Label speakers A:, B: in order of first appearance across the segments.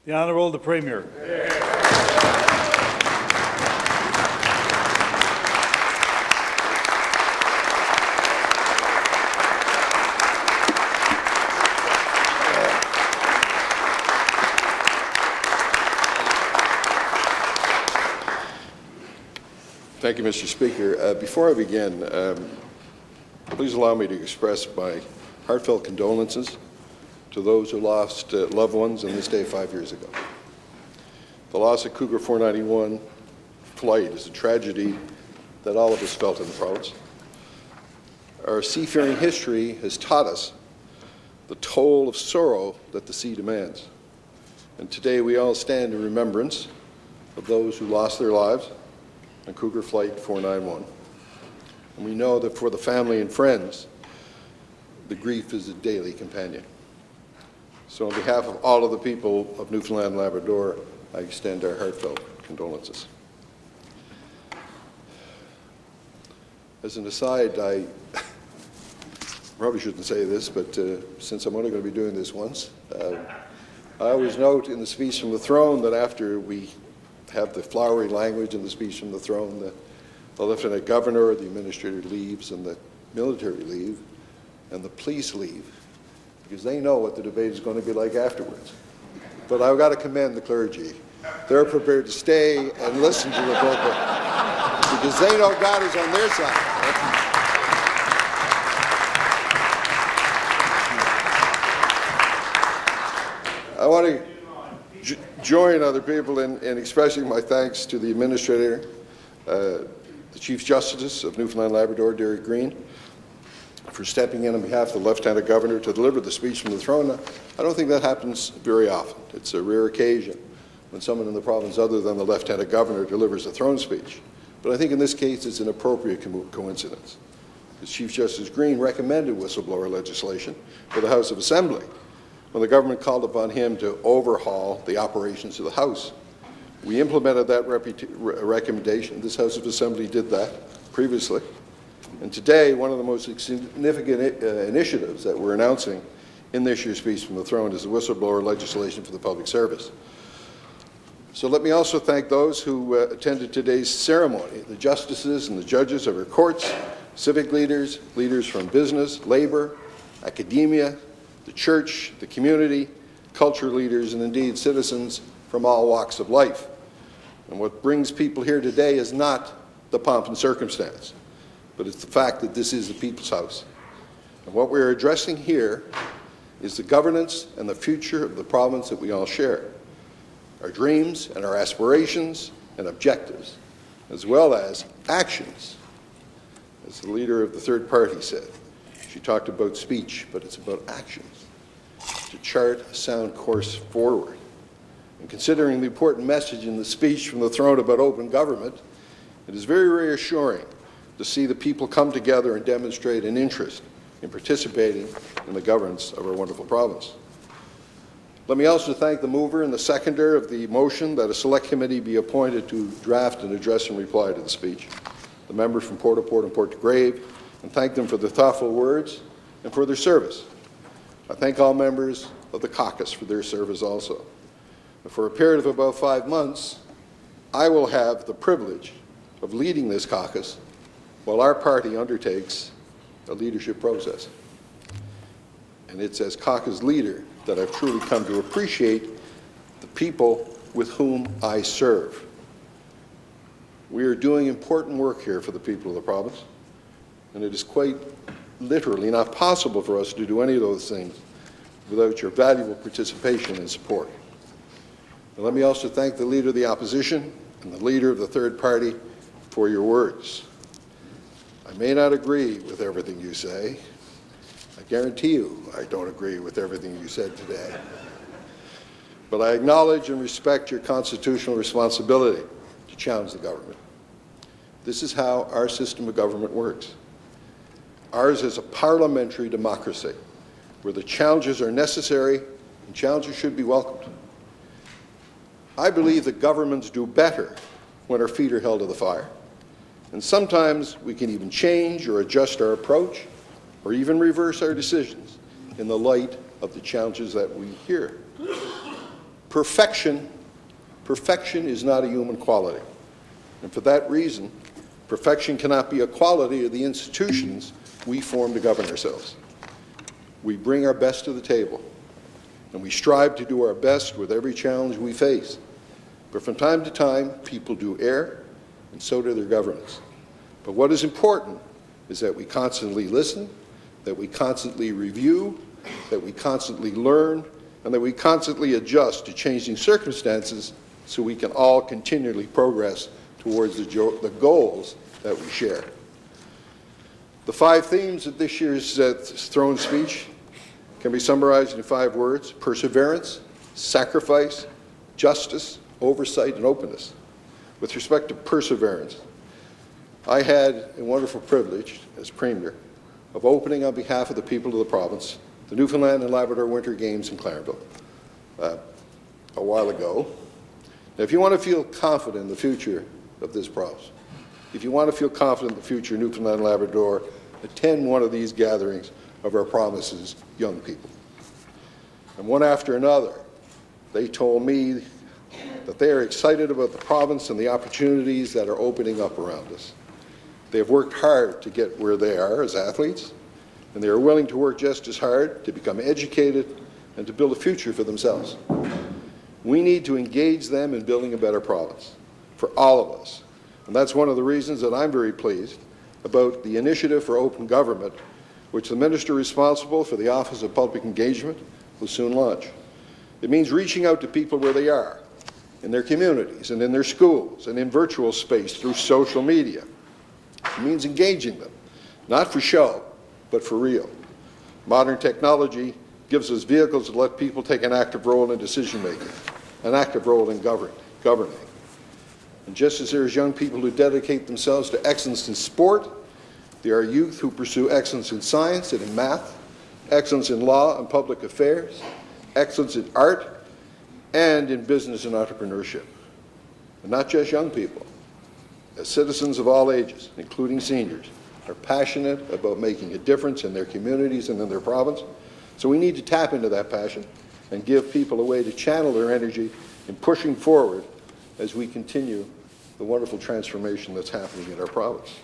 A: The Honourable the Premier.
B: Thank you, Mr. Speaker. Before I begin, please allow me to express my heartfelt condolences to those who lost loved ones on this day 5 years ago. The loss of Cougar 491 flight is a tragedy that all of us felt in the province. Our seafaring history has taught us the toll of sorrow that the sea demands. And today we all stand in remembrance of those who lost their lives on Cougar Flight 491. And we know that for the family and friends, the grief is a daily companion. So on behalf of all of the people of Newfoundland and Labrador, I extend our heartfelt condolences. As an aside, I probably shouldn't say this, but since I'm only going to be doing this once, I always note in the speech from the throne that after we have the flowery language in the speech from the throne, the Lieutenant Governor, the Administrator leaves, and the military leave, and the police leave, because they know what the debate is going to be like afterwards. But I've got to commend the clergy. They're prepared to stay and listen to the pulpit, because they know God is on their side. I want to join other people in expressing my thanks to the Administrator, the Chief Justice of Newfoundland and Labrador, Derek Green, for stepping in on behalf of the Lieutenant Governor to deliver the speech from the throne. I don't think that happens very often. It's a rare occasion when someone in the province other than the Lieutenant Governor delivers a throne speech. But I think in this case it's an appropriate coincidence. As Chief Justice Green recommended whistleblower legislation for the House of Assembly when the government called upon him to overhaul the operations of the House. We implemented that recommendation. This House of Assembly did that previously. And today, one of the most significant initiatives that we're announcing in this year's speech from the throne is the whistleblower legislation for the public service. So let me also thank those who attended today's ceremony, the justices and the judges of our courts, civic leaders, leaders from business, labor, academia, the church, the community, culture leaders, and indeed citizens from all walks of life. And what brings people here today is not the pomp and circumstance, but it's the fact that this is the people's house. And what we're addressing here is the governance and the future of the province that we all share, our dreams and our aspirations and objectives, as well as actions. As the leader of the third party said, she talked about speech, but it's about actions, to chart a sound course forward. And considering the important message in the speech from the throne about open government, it is very reassuring to see the people come together and demonstrate an interest in participating in the governance of our wonderful province. Let me also thank the mover and the seconder of the motion that a select committee be appointed to draft and address and reply to the speech, the members from Port-au-Port and Port-de-Grave, and thank them for their thoughtful words and for their service. I thank all members of the caucus for their service also. And for a period of about 5 months, I will have the privilege of leading this caucus while our party undertakes a leadership process. And it's as caucus leader that I've truly come to appreciate the people with whom I serve. We are doing important work here for the people of the province, and it is quite literally not possible for us to do any of those things without your valuable participation and support. And let me also thank the Leader of the Opposition and the Leader of the third party for your words. I may not agree with everything you say. I guarantee you I don't agree with everything you said today. But I acknowledge and respect your constitutional responsibility to challenge the government. This is how our system of government works. Ours is a parliamentary democracy where the challenges are necessary and challenges should be welcomed. I believe that governments do better when our feet are held to the fire. And sometimes we can even change or adjust our approach or even reverse our decisions in the light of the challenges that we hear. Perfection is not a human quality. And for that reason, perfection cannot be a quality of the institutions we form to govern ourselves. We bring our best to the table, and we strive to do our best with every challenge we face. But from time to time, people do err, and so do their governments. But what is important is that we constantly listen, that we constantly review, that we constantly learn, and that we constantly adjust to changing circumstances so we can all continually progress towards the goals that we share. The 5 themes of this year's throne speech can be summarized in 5 words: perseverance, sacrifice, justice, oversight, and openness. With respect to perseverance, I had a wonderful privilege as Premier of opening on behalf of the people of the province the Newfoundland and Labrador Winter Games in Clarenville a while ago. Now, if you want to feel confident in the future of this province, if you want to feel confident in the future of Newfoundland and Labrador, attend one of these gatherings of our province's young people. And one after another, they told me that they are excited about the province and the opportunities that are opening up around us. They have worked hard to get where they are as athletes, and they are willing to work just as hard to become educated and to build a future for themselves. We need to engage them in building a better province for all of us. And that's one of the reasons that I'm very pleased about the initiative for open government, which the minister responsible for the Office of Public Engagement will soon launch. It means reaching out to people where they are, in their communities and in their schools and in virtual space through social media. It means engaging them, not for show, but for real. Modern technology gives us vehicles to let people take an active role in decision-making, an active role in governing. And just as there is young people who dedicate themselves to excellence in sport, there are youth who pursue excellence in science and in math, excellence in law and public affairs, excellence in art, and in business and entrepreneurship. And not just young people. As citizens of all ages, including seniors, are passionate about making a difference in their communities and in their province. So we need to tap into that passion and give people a way to channel their energy in pushing forward as we continue the wonderful transformation that's happening in our province.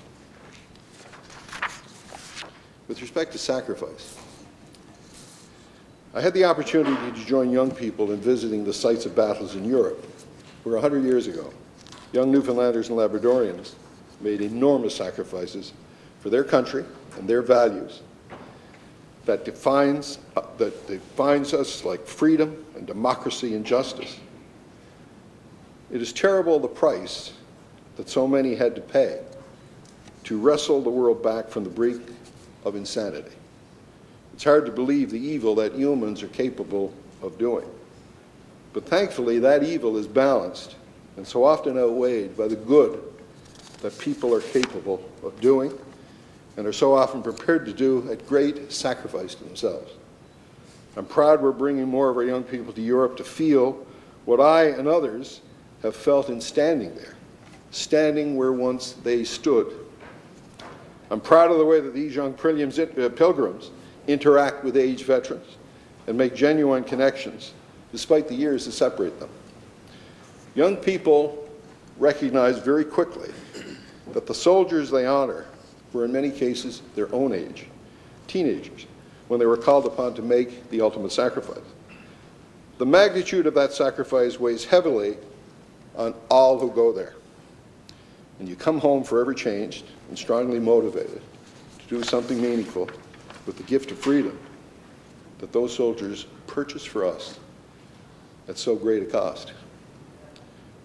B: With respect to sacrifice, I had the opportunity to join young people in visiting the sites of battles in Europe, where 100 years ago, young Newfoundlanders and Labradorians made enormous sacrifices for their country and their values that defines us like freedom and democracy and justice. It is terrible the price that so many had to pay to wrestle the world back from the brink of insanity. It's hard to believe the evil that humans are capable of doing. But thankfully, that evil is balanced and so often outweighed by the good that people are capable of doing and are so often prepared to do at great sacrifice to themselves. I'm proud we're bringing more of our young people to Europe to feel what I and others have felt in standing there, standing where once they stood. I'm proud of the way that these young pilgrims interact with aged veterans and make genuine connections, despite the years that separate them. Young people recognize very quickly that the soldiers they honor were in many cases their own age, teenagers, when they were called upon to make the ultimate sacrifice. The magnitude of that sacrifice weighs heavily on all who go there. And you come home forever changed and strongly motivated to do something meaningful with the gift of freedom that those soldiers purchased for us at so great a cost.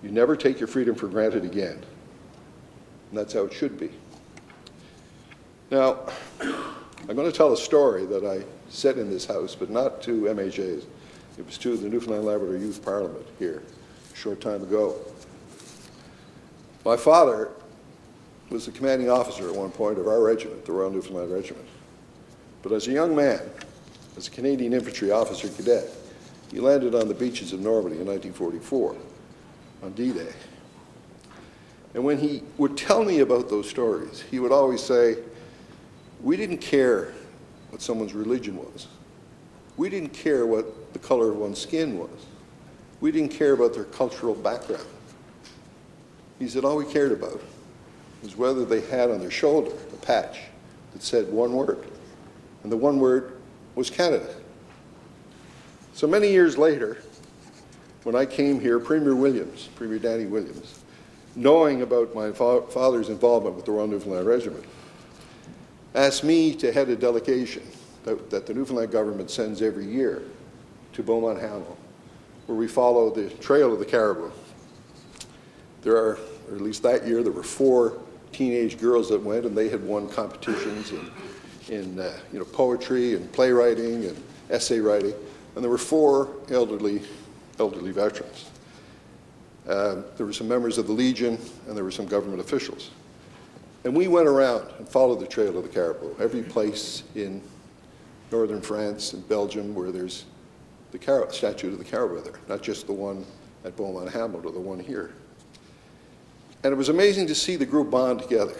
B: You never take your freedom for granted again. And that's how it should be. Now, I'm going to tell a story that I said in this House, but not to MHAs. It was to the Newfoundland Labrador Youth Parliament here a short time ago. My father was the commanding officer at one point of our regiment, the Royal Newfoundland Regiment. But as a young man, as a Canadian infantry officer cadet, he landed on the beaches of Normandy in 1944 on D-Day. And when he would tell me about those stories, he would always say, we didn't care what someone's religion was. We didn't care what the color of one's skin was. We didn't care about their cultural background. He said all we cared about was whether they had on their shoulder a patch that said one word, and the one word was Canada. So many years later, when I came here, Premier Danny Williams, knowing about my father's involvement with the Royal Newfoundland Regiment, asked me to head a delegation that the Newfoundland government sends every year to Beaumont Hamel, where we follow the trail of the caribou. There are, or at least that year, there were 4 teenage girls that went, and they had won competitions in poetry and playwriting and essay writing, and there were 4 elderly veterans. There were some members of the Legion, and there were some government officials. And we went around and followed the trail of the caribou, every place in northern France and Belgium where there's the statue of the caribou there, not just the one at Beaumont Hamel or the one here. And it was amazing to see the group bond together,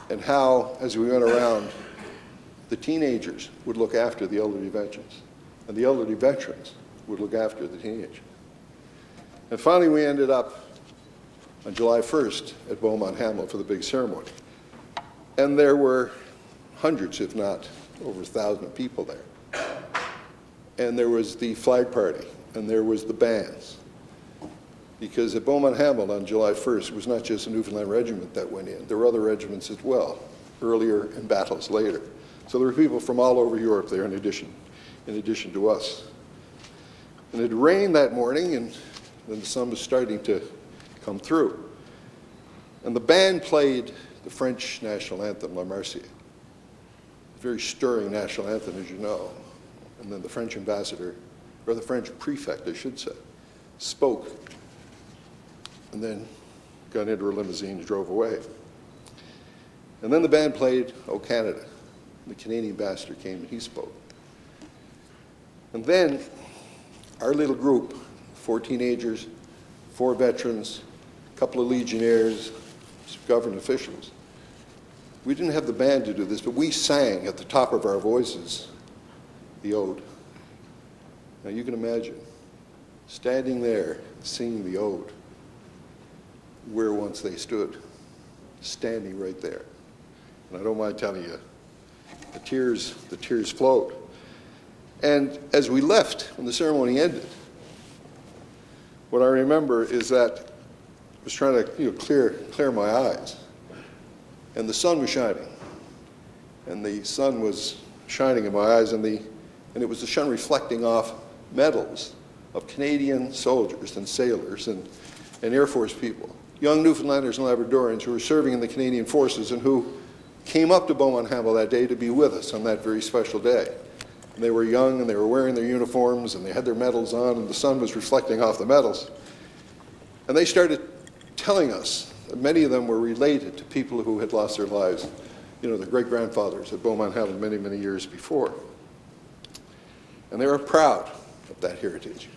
B: and how, as we went around, the teenagers would look after the elderly veterans, and the elderly veterans would look after the teenagers. And finally, we ended up on July 1st at Beaumont Hamel for the big ceremony. And there were hundreds, if not over 1,000 people there. And there was the flag party, and there was the bands. Because at Beaumont Hamel on July 1st, it was not just the Newfoundland Regiment that went in. There were other regiments as well, earlier and battles later. So there were people from all over Europe there in addition to us. And it rained that morning, and then the sun was starting to come through. And the band played the French national anthem, La Marseillaise. A very stirring national anthem, as you know. And then the French ambassador, or the French prefect, I should say, spoke, and then got into her limousine and drove away. And then the band played O Canada. The Canadian ambassador came and he spoke. And then our little group, 4 teenagers, 4 veterans, a couple of legionnaires, some government officials, we didn't have the band to do this, but we sang at the top of our voices the ode. Now you can imagine standing there singing the ode where once they stood, standing right there. And I don't mind telling you, the tears flowed. And as we left, when the ceremony ended, what I remember is that I was trying to clear my eyes, and the sun was shining, and the sun was shining in my eyes, and it was the sun reflecting off medals of Canadian soldiers and sailors and Air Force people, young Newfoundlanders and Labradorians who were serving in the Canadian forces and who came up to Beaumont Hamel that day to be with us on that very special day. And they were young, and they were wearing their uniforms, and they had their medals on, and the sun was reflecting off the medals. And they started telling us that many of them were related to people who had lost their lives, their great-grandfathers at Beaumont Hamel many, many years before. And they were proud of that heritage.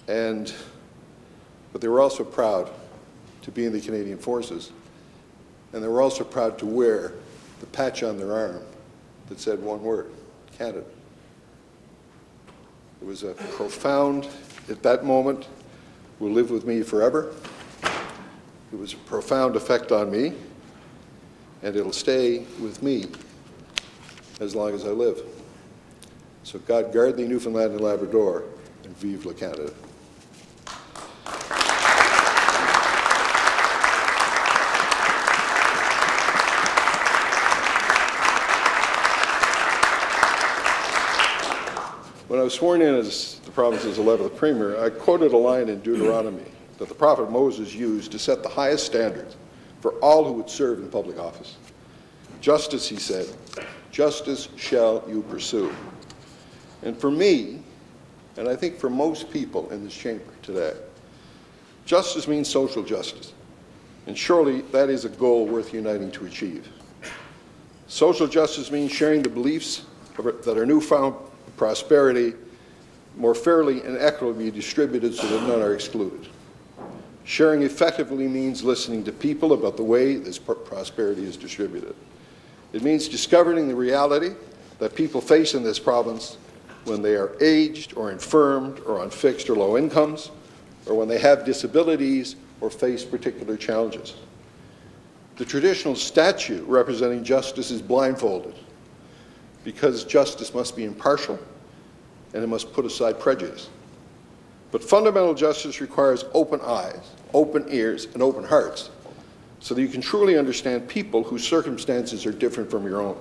B: But they were also proud to be in the Canadian Forces, and they were also proud to wear the patch on their arm that said one word, Canada. It was a profound, at that moment, will live with me forever. It was a profound effect on me, and it'll stay with me as long as I live. So God guard thee, Newfoundland and Labrador, and vive le Canada. When I was sworn in as the province's 11th Premier, I quoted a line in Deuteronomy that the prophet Moses used to set the highest standards for all who would serve in public office. Justice, he said, justice shall you pursue. And for me, and I think for most people in this chamber today, justice means social justice. And surely that is a goal worth uniting to achieve. Social justice means sharing the beliefs that our newfound prosperity more fairly and equitably distributed so that none are excluded. Sharing effectively means listening to people about the way this prosperity is distributed. It means discovering the reality that people face in this province when they are aged or infirmed or on fixed or low incomes, or when they have disabilities or face particular challenges. The traditional statute representing justice is blindfolded because justice must be impartial and it must put aside prejudice. But fundamental justice requires open eyes, open ears, and open hearts so that you can truly understand people whose circumstances are different from your own.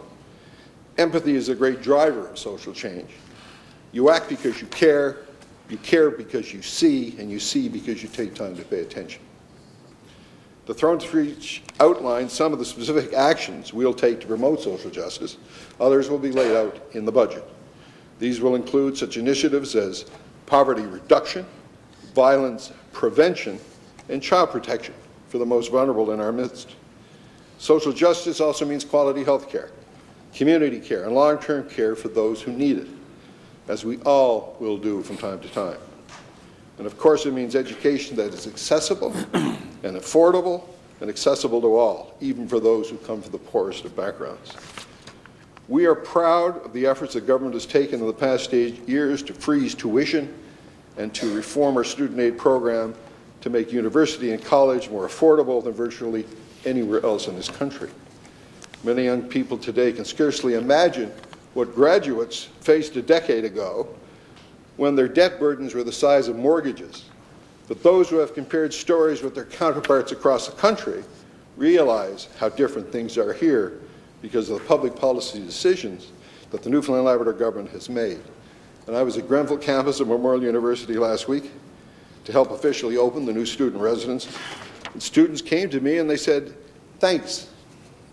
B: Empathy is a great driver of social change. You act because you care because you see, and you see because you take time to pay attention. The Throne Speech outlines some of the specific actions we'll take to promote social justice. Others will be laid out in the budget. These will include such initiatives as poverty reduction, violence prevention, and child protection for the most vulnerable in our midst. Social justice also means quality health care, community care, and long-term care for those who need it, as we all will do from time to time. And of course, it means education that is accessible and affordable and accessible to all, even for those who come from the poorest of backgrounds. We are proud of the efforts the government has taken in the past 8 years to freeze tuition and to reform our student aid program to make university and college more affordable than virtually anywhere else in this country. Many young people today can scarcely imagine what graduates faced a decade ago when their debt burdens were the size of mortgages. But those who have compared stories with their counterparts across the country realize how different things are here because of the public policy decisions that the Newfoundland Labrador government has made. And I was at Grenville campus of Memorial University last week to help officially open the new student residence. And students came to me and they said, thanks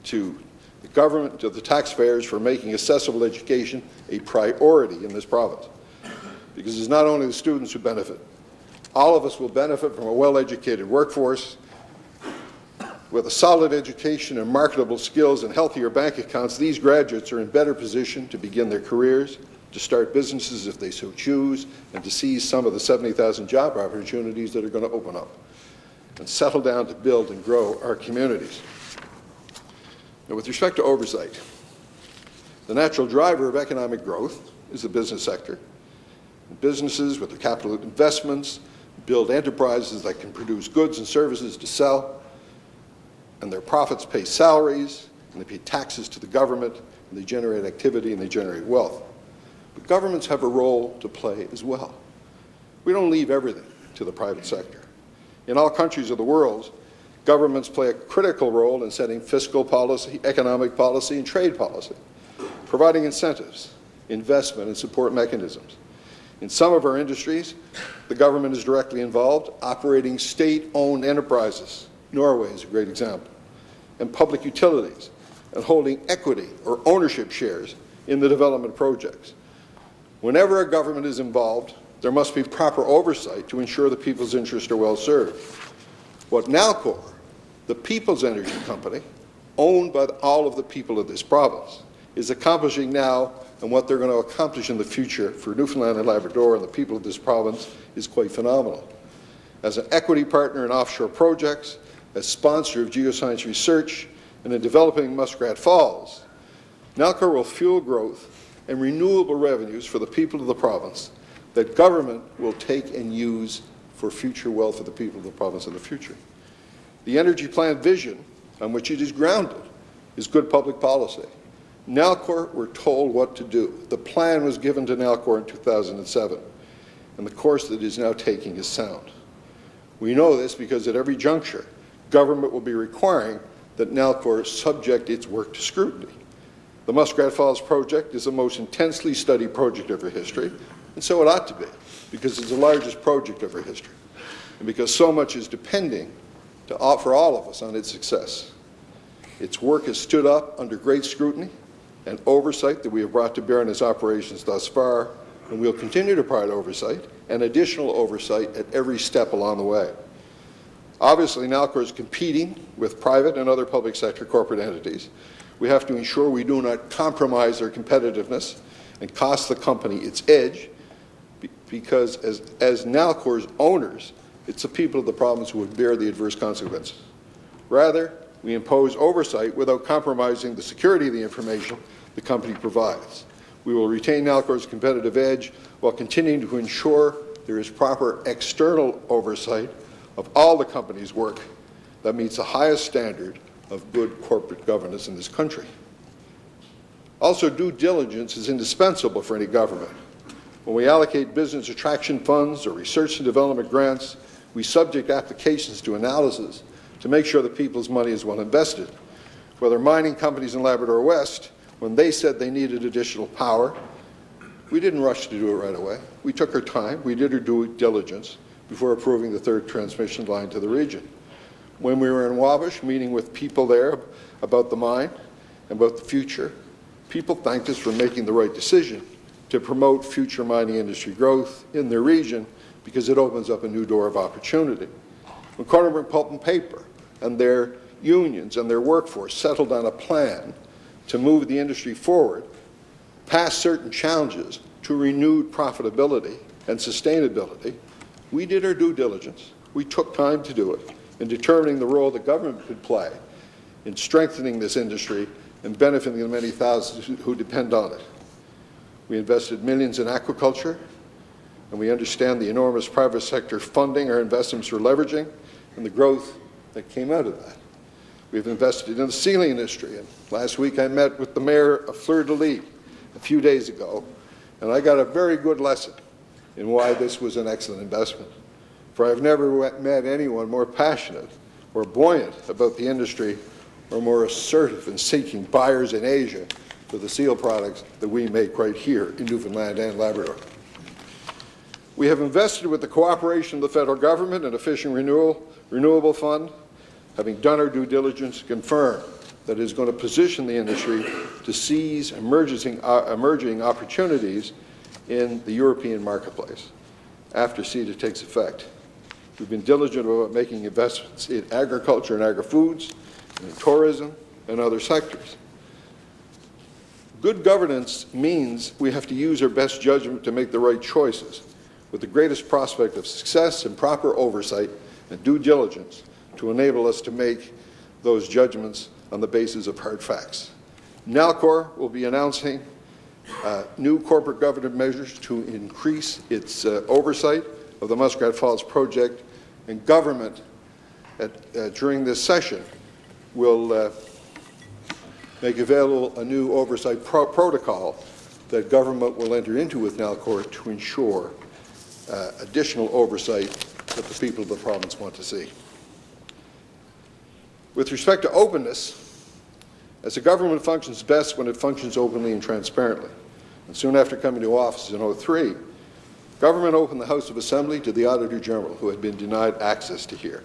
B: to the government, to the taxpayers for making accessible education a priority in this province. Because it's not only the students who benefit. All of us will benefit from a well-educated workforce with a solid education and marketable skills and healthier bank accounts. These graduates are in better position to begin their careers, to start businesses if they so choose, and to seize some of the 70,000 job opportunities that are going to open up, and settle down to build and grow our communities. Now, with respect to oversight, the natural driver of economic growth is the business sector. Businesses with their capital investments build enterprises that can produce goods and services to sell, and their profits pay salaries, and they pay taxes to the government, and they generate activity and they generate wealth. But governments have a role to play as well. We don't leave everything to the private sector. In all countries of the world, governments play a critical role in setting fiscal policy, economic policy, and trade policy, providing incentives, investment, and support mechanisms. In some of our industries, the government is directly involved, operating state-owned enterprises. Norway is a great example. And public utilities, and holding equity or ownership shares in the development projects. Whenever a government is involved, there must be proper oversight to ensure the people's interests are well served. What Nalcor, the People's Energy Company, owned by all of the people of this province, is accomplishing now, and what they're going to accomplish in the future for Newfoundland and Labrador and the people of this province is quite phenomenal. As an equity partner in offshore projects, as sponsor of geoscience research, and in developing Muskrat Falls, Nalcor will fuel growth and renewable revenues for the people of the province that government will take and use for future wealth of the people of the province in the future. The energy plan vision on which it is grounded is good public policy. Nalcor were told what to do. The plan was given to Nalcor in 2007, and the course that it is now taking is sound. We know this because at every juncture, government will be requiring that Nalcor subject its work to scrutiny. The Muskrat Falls project is the most intensely studied project of our history, and so it ought to be, because it's the largest project of our history, and because so much is depending for all of us on its success. Its work has stood up under great scrutiny and oversight that we have brought to bear in its operations thus far, and we'll continue to provide oversight and additional oversight at every step along the way. Obviously, Nalcor is competing with private and other public sector corporate entities. We have to ensure we do not compromise their competitiveness and cost the company its edge, because as Nalcor's owners, it's the people of the province who would bear the adverse consequences. Rather, we impose oversight without compromising the security of the information the company provides. We will retain Nalcor's competitive edge while continuing to ensure there is proper external oversight of all the company's work that meets the highest standard of good corporate governance in this country. Also, due diligence is indispensable for any government. When we allocate business attraction funds or research and development grants, we subject applications to analysis to make sure the people's money is well invested. Whether mining companies in Labrador West, when they said they needed additional power, we didn't rush to do it right away. We took our time. We did our due diligence before approving the third transmission line to the region. When we were in Wabash meeting with people there about the mine and about the future, people thanked us for making the right decision to promote future mining industry growth in their region because it opens up a new door of opportunity. When Corner Pulp and Paper and their unions and their workforce settled on a plan to move the industry forward past certain challenges to renewed profitability and sustainability, we did our due diligence. We took time to do it in determining the role the government could play in strengthening this industry and benefiting the many thousands who depend on it. We invested millions in aquaculture, and we understand the enormous private sector funding our investments are leveraging and the growth that came out of that. We've invested in the sealing industry, and last week I met with the mayor of Fleur-de-Lis a few days ago, and I got a very good lesson in why this was an excellent investment. For I've never met anyone more passionate or buoyant about the industry or more assertive in seeking buyers in Asia for the seal products that we make right here in Newfoundland and Labrador. We have invested with the cooperation of the federal government and a fishing renewable fund, having done our due diligence, confirm that it is going to position the industry to seize emerging opportunities in the European marketplace after CETA takes effect. We've been diligent about making investments in agriculture and agri-foods, and in tourism and other sectors. Good governance means we have to use our best judgment to make the right choices with the greatest prospect of success and proper oversight and due diligence to enable us to make those judgments on the basis of hard facts. Nalcor will be announcing new corporate governance measures to increase its oversight of the Muskrat Falls project, and government during this session will make available a new oversight protocol that government will enter into with Nalcor to ensure additional oversight that the people of the province want to see. With respect to openness, as a government functions best when it functions openly and transparently. And soon after coming to office in 2003, government opened the House of Assembly to the Auditor General, who had been denied access to here.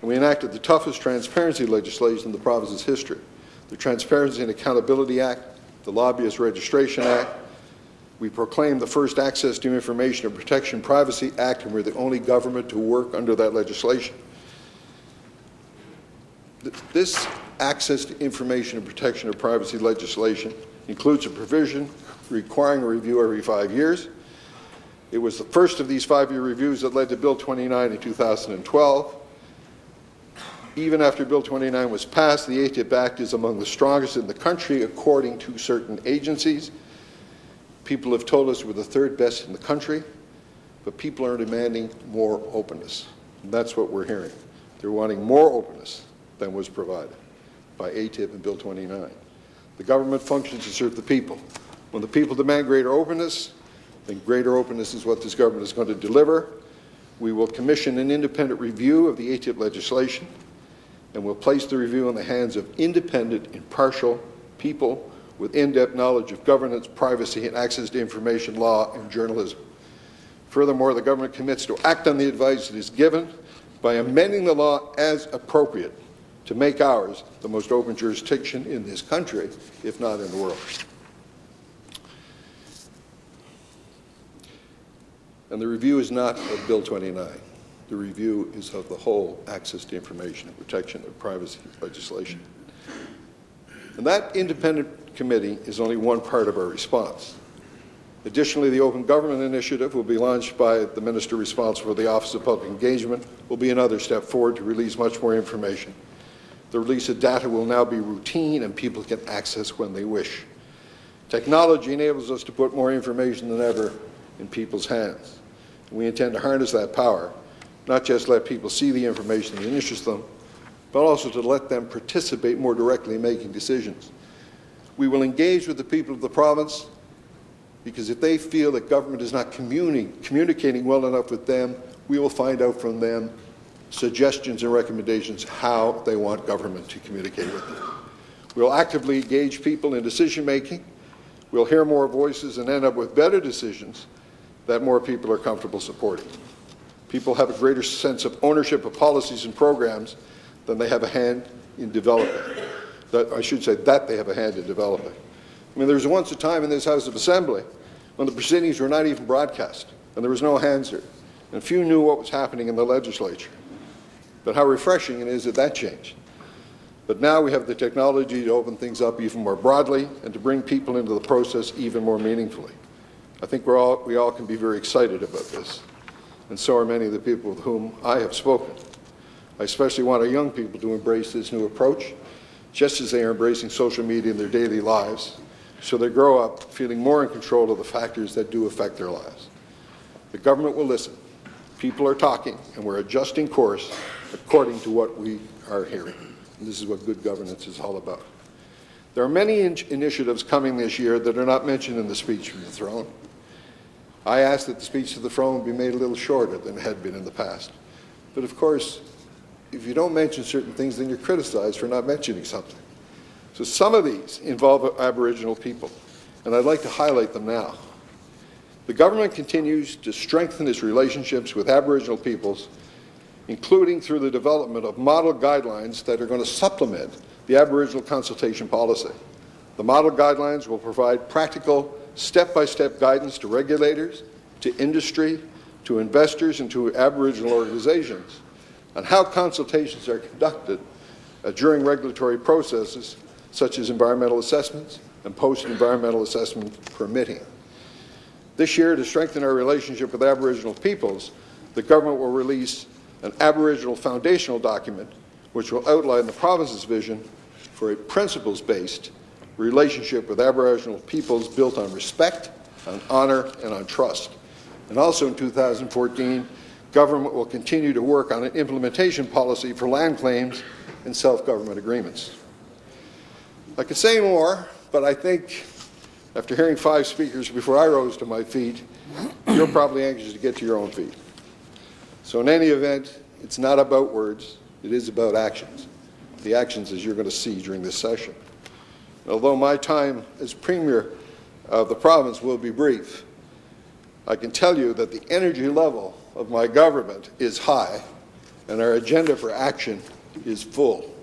B: And we enacted the toughest transparency legislation in the province's history, the Transparency and Accountability Act, the Lobbyist Registration Act. We proclaimed the first Access to Information and Protection Privacy Act, and we're the only government to work under that legislation. This Access to Information and Protection of Privacy legislation includes a provision requiring a review every 5 years. It was the first of these 5-year reviews that led to Bill 29 in 2012. Even after Bill 29 was passed, the ATIP Act is among the strongest in the country, according to certain agencies. People have told us we're the third best in the country, but people are demanding more openness. And that's what we're hearing. They're wanting more openness than was provided by ATIP and Bill 29. The government functions to serve the people. When the people demand greater openness, then greater openness is what this government is going to deliver. We will commission an independent review of the ATIP legislation, and we'll place the review in the hands of independent, impartial people with in-depth knowledge of governance, privacy, and access to information law and journalism. Furthermore, the government commits to act on the advice that is given by amending the law as appropriate to make ours the most open jurisdiction in this country, if not in the world. And the review is not of Bill 29. The review is of the whole Access to Information and Protection of Privacy legislation. And that independent committee is only one part of our response. Additionally, the Open Government Initiative will be launched by the Minister responsible for the Office of Public Engagement, will be another step forward to release much more information. The release of data will now be routine and people can access when they wish. Technology enables us to put more information than ever in people's hands. We intend to harness that power, not just let people see the information that interests them, but also to let them participate more directly in making decisions. We will engage with the people of the province because if they feel that government is not communicating well enough with them, we will find out from them suggestions and recommendations how they want government to communicate with them. We'll actively engage people in decision-making. We'll hear more voices and end up with better decisions that more people are comfortable supporting. People have a greater sense of ownership of policies and programs than they have a hand in developing. That they have a hand in developing. I mean, there was once a time in this House of Assembly when the proceedings were not even broadcast, and there was no hands there, and few knew what was happening in the legislature. But how refreshing it is that that changed. But now we have the technology to open things up even more broadly and to bring people into the process even more meaningfully. I think we all can be very excited about this, and so are many of the people with whom I have spoken. I especially want our young people to embrace this new approach, just as they are embracing social media in their daily lives, so they grow up feeling more in control of the factors that do affect their lives. The government will listen. People are talking, and we're adjusting course according to what we are hearing. And this is what good governance is all about. There are many initiatives coming this year that are not mentioned in the speech from the throne. I ask that the speech to the throne be made a little shorter than it had been in the past. But of course, if you don't mention certain things, then you're criticized for not mentioning something. So some of these involve Aboriginal people, and I'd like to highlight them now. The government continues to strengthen its relationships with Aboriginal peoples, including through the development of model guidelines that are going to supplement the Aboriginal consultation policy. The model guidelines will provide practical, step-by-step guidance to regulators, to industry, to investors, and to Aboriginal organizations on how consultations are conducted during regulatory processes such as environmental assessments and post-environmental assessment permitting. This year, to strengthen our relationship with Aboriginal peoples, the government will release an Aboriginal foundational document which will outline the province's vision for a principles-based relationship with Aboriginal peoples built on respect, on honour, and on trust. And also in 2014, government will continue to work on an implementation policy for land claims and self-government agreements. I could say more, but I think after hearing 5 speakers before I rose to my feet, you're probably anxious to get to your own feet. So in any event, it's not about words, it is about actions. The actions as you're going to see during this session. Although my time as Premier of the province will be brief, I can tell you that the energy level of my government is high and our agenda for action is full.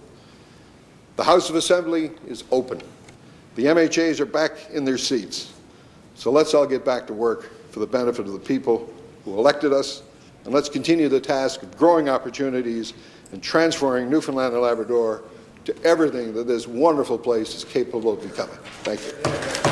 B: The House of Assembly is open. The MHAs are back in their seats. So let's all get back to work for the benefit of the people who elected us, and let's continue the task of growing opportunities and transforming Newfoundland and Labrador to everything that this wonderful place is capable of becoming. Thank you.